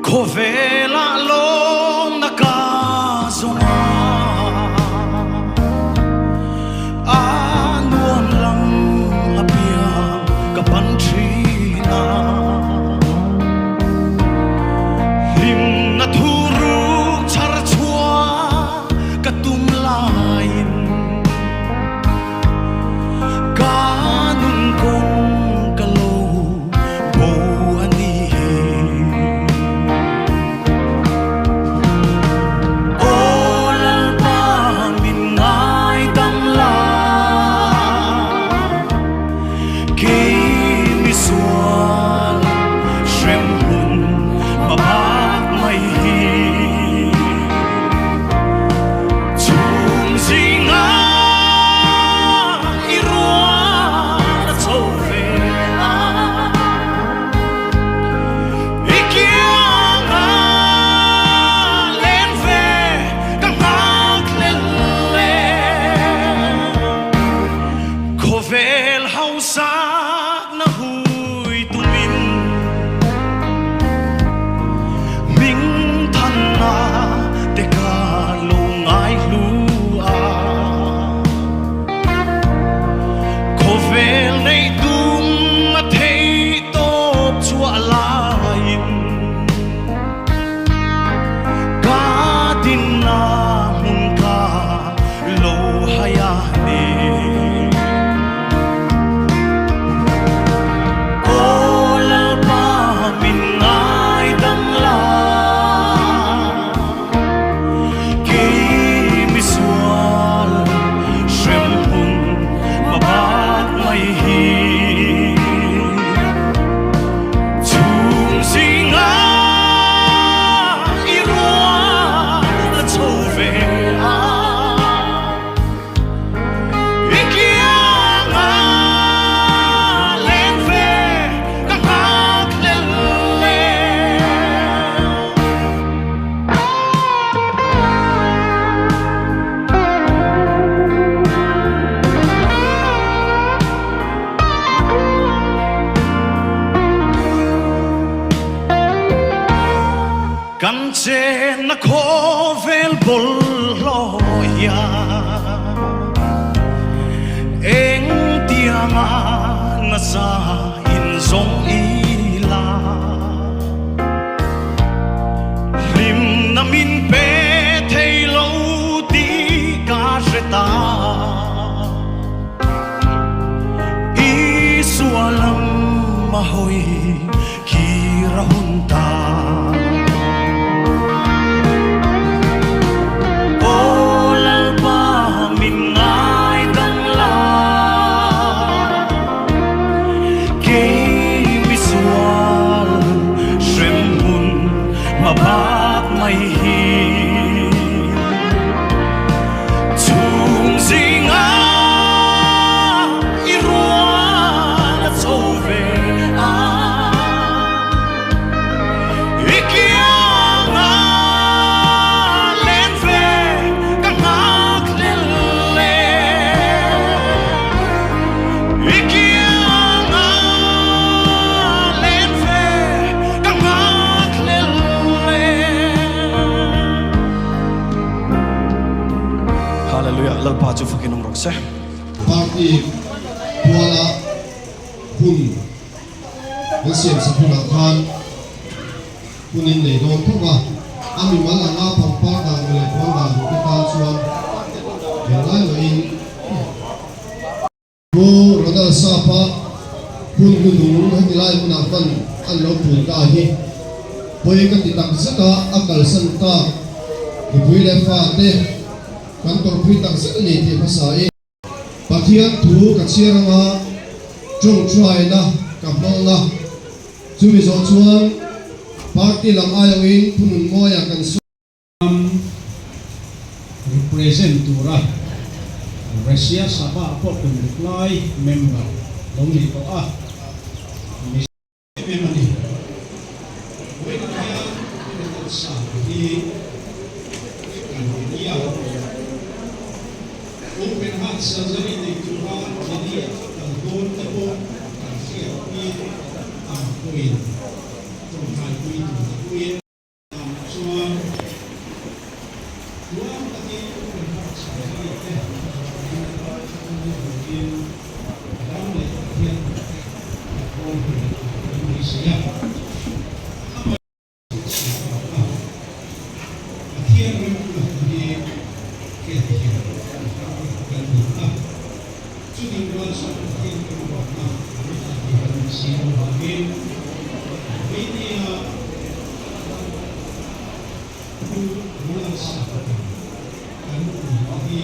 Kovela lom nakazonga anuam lang apia kapantrina lim na thuruk char chua katum lain kanun kong kalo bo ani Vel hausa na hui tumin Ming than na te ka lo ngai lua Ko vel nei tum na thei top chua lain Ka din na mun ka lo haya ne Kan chen na kovel bol loya Eng tianga na sa in zong ila Lim na min pe thei lo ti ka reta I sualam mahoi ki rahunta Mabak mai hi chung zinga irua na chove a ikianga len ve ka ngak lele ikianga len ve ka ngak lele Hallelujah, lalpa chu fakin rok se party puala hun siam sa phuna khan punin nei don thoka ami malanga pampa da le pawda ki ta chuan ngai lo in bo roda sapa pun gunung hatilai muna kan an lo pun ka hi poi ka ti tak saka akal san ta ki pui le fa te kan tor pui tak saka ni ti pasai pathian thu ka chiranga chung chuai na ka mol na chumi zo chuan party lam ayo in punun moya kan represent tura Russia Sabha Port Reply member long ni ko memani we kaya sa di India open heart surgery di Tuhan jadi tahun tepuk kan siap di Tuhan muốn sao cái mục đi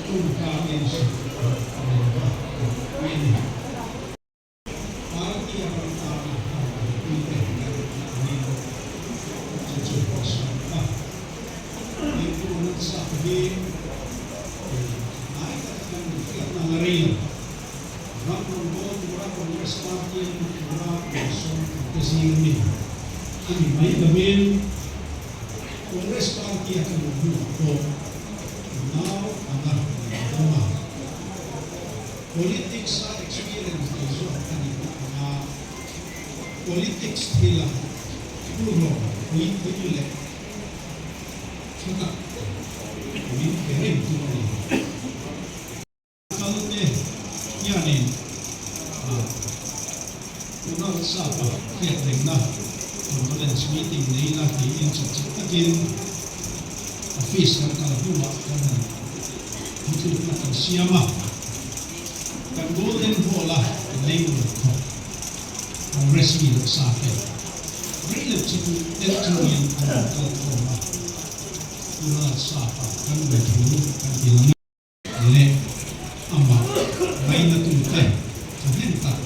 trung cao yên sự nguyên và khi chúng ta quy định các nên cho chủ của chúng ta nên muốn sao đi ai các cái việc năng riêng Rang membuat orang berprestasi orang bersama kesini. Ini baik demi Kongres Parti akan membuat now agar rumah politik sa experience itu akan dibuat politik hilang puro itu le suka ini keren tu ni kalau ni yani unang sapa kaya na conference meeting ni na in again office kan kalahuma kan itu kan siama kan golden bola lane ko resmi sa ke really to determine kan kalahuma unang sapa kan betul kan bilang le ama bayi na tuntai kan tak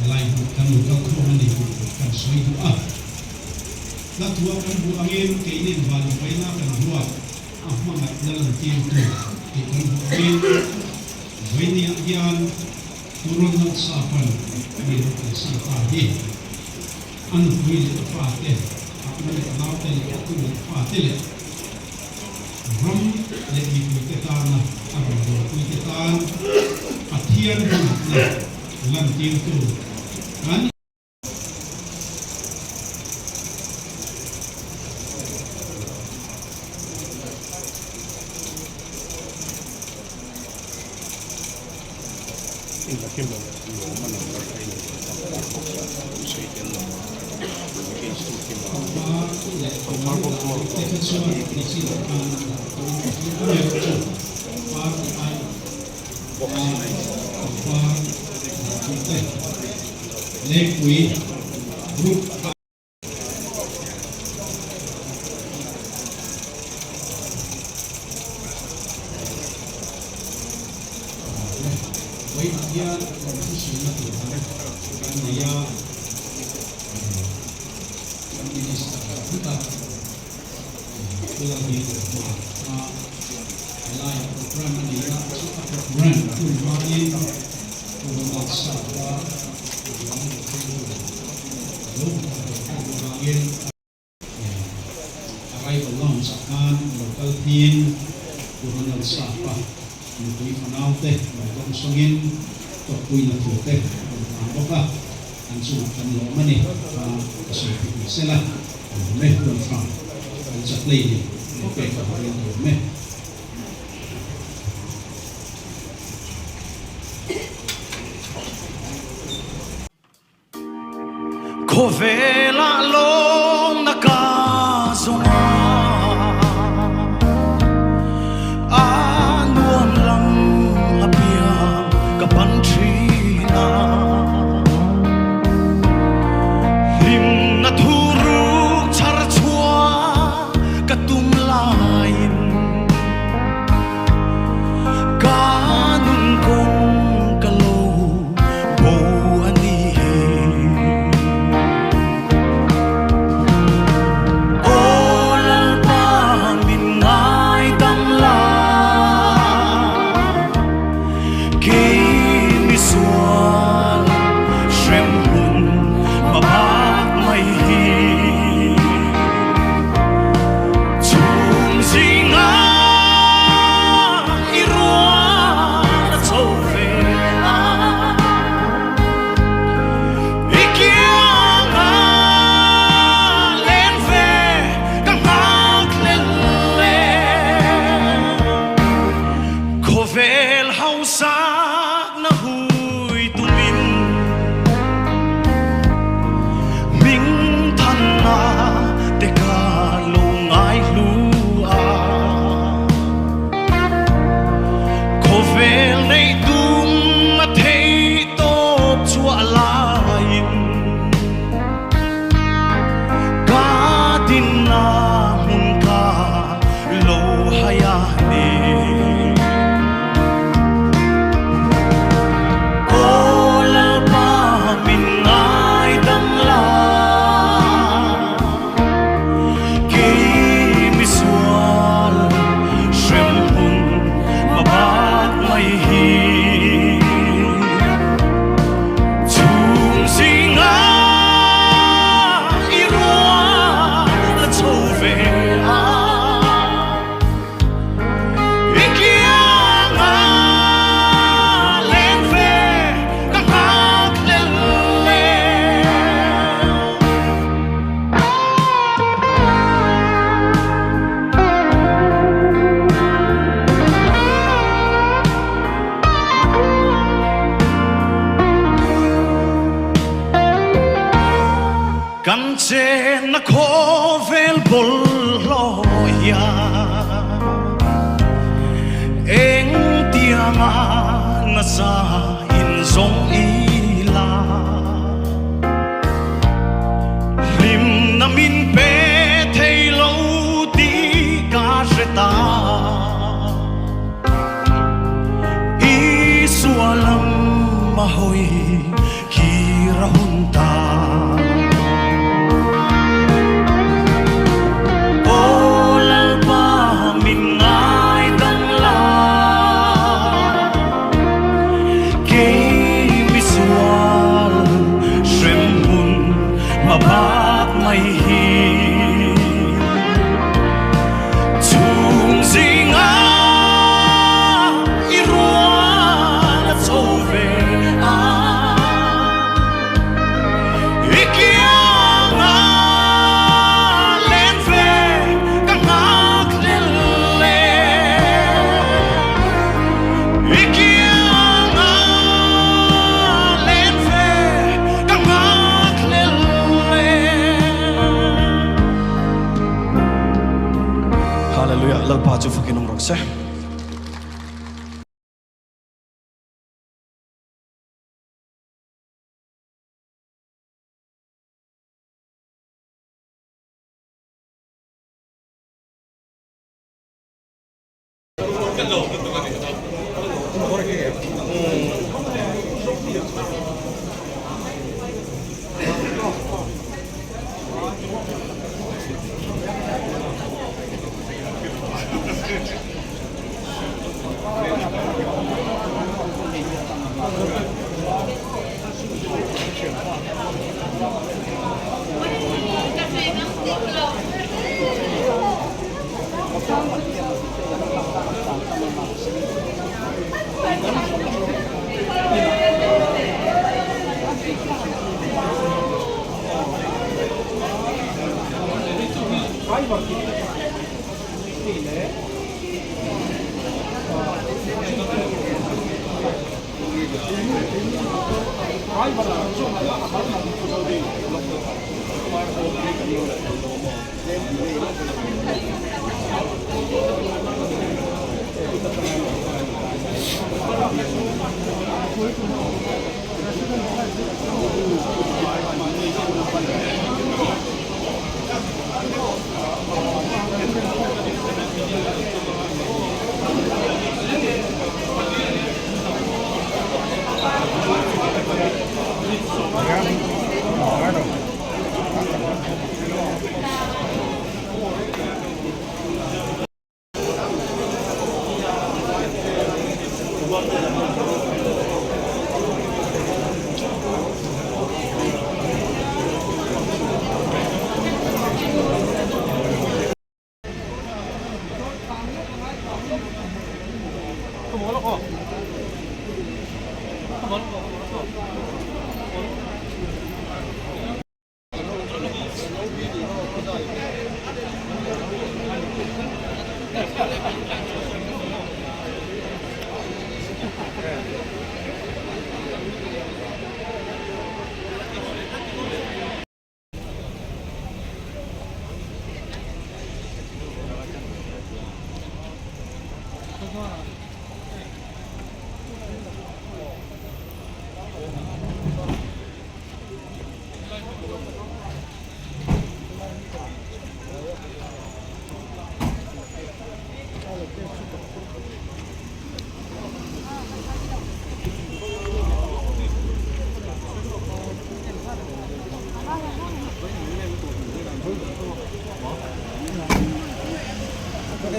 lain kan udah kau mandi kan soi doa nak dua kan dua angin ke ini balik bayi na kan dua mangat dalam tim tu kan angin bayi ni yang turun nak sapan ni sapan ni anu boleh terpakai aku boleh kenal tadi aku boleh terpakai ram lagi kita na apa kita Atian na lantin tu kan Lekui grup baik dia sudah tu kan dia ini kita pulang di lain program dia program tu bagi untuk siapa arrival launch akan local team Gubernur Sapa Menteri Penaute Baikon Songin Tokui Natute Amboka Ansu Kanlo Mani Pasifik Sela Meh Donfang Ansak Lady Peka Meh Kovela long nakazuma anuan lang apia kapantrina lim na thuru charchua katumlain kanun kong kalo bo ani Vel hausak na hui tumin Ming than na te ka lo ngai lua Ko vel nei tum ma thei top chua lain Ka din na mun ka hayaniกันเจนนะโคเวลบลลอยาเอ็งเตียงานะซาอินซงอีลาริมน้ำมินเปเทโลดีกาเจตาอีสัวลำมาหอยคีระหุนตาbác mây chung gì ngã y rùa là châu về y kia ngã lên về các ngã lên y kia ngã lên về các ngã lên Hallelujah, lalpa chu fakin umrok se.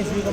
Thank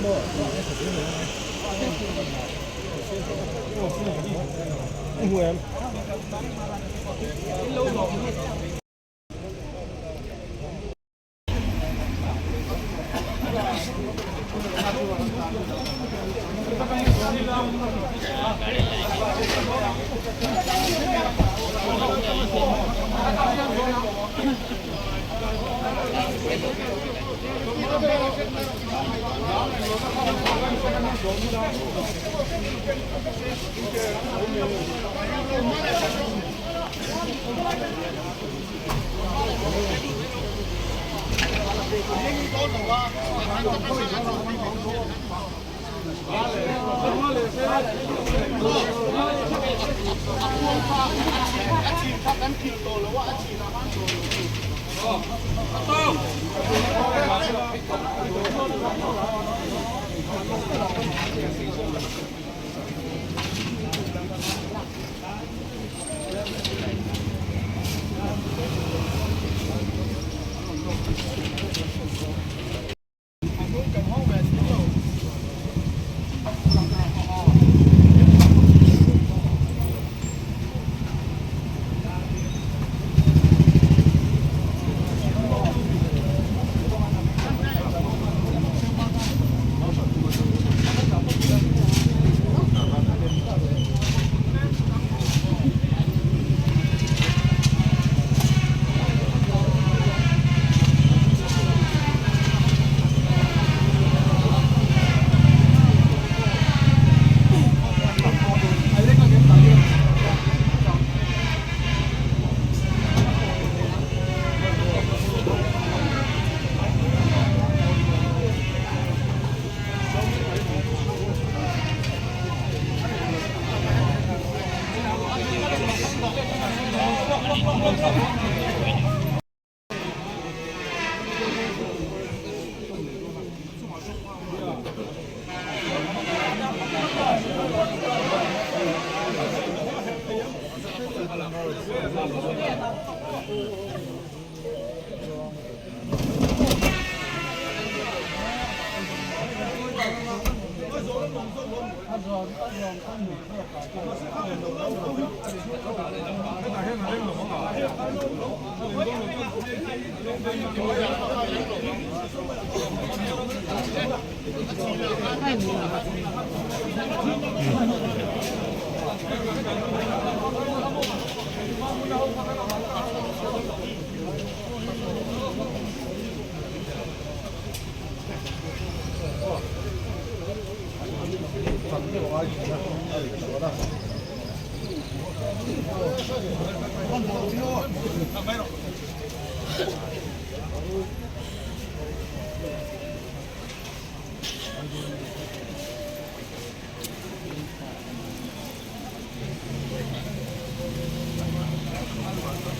you.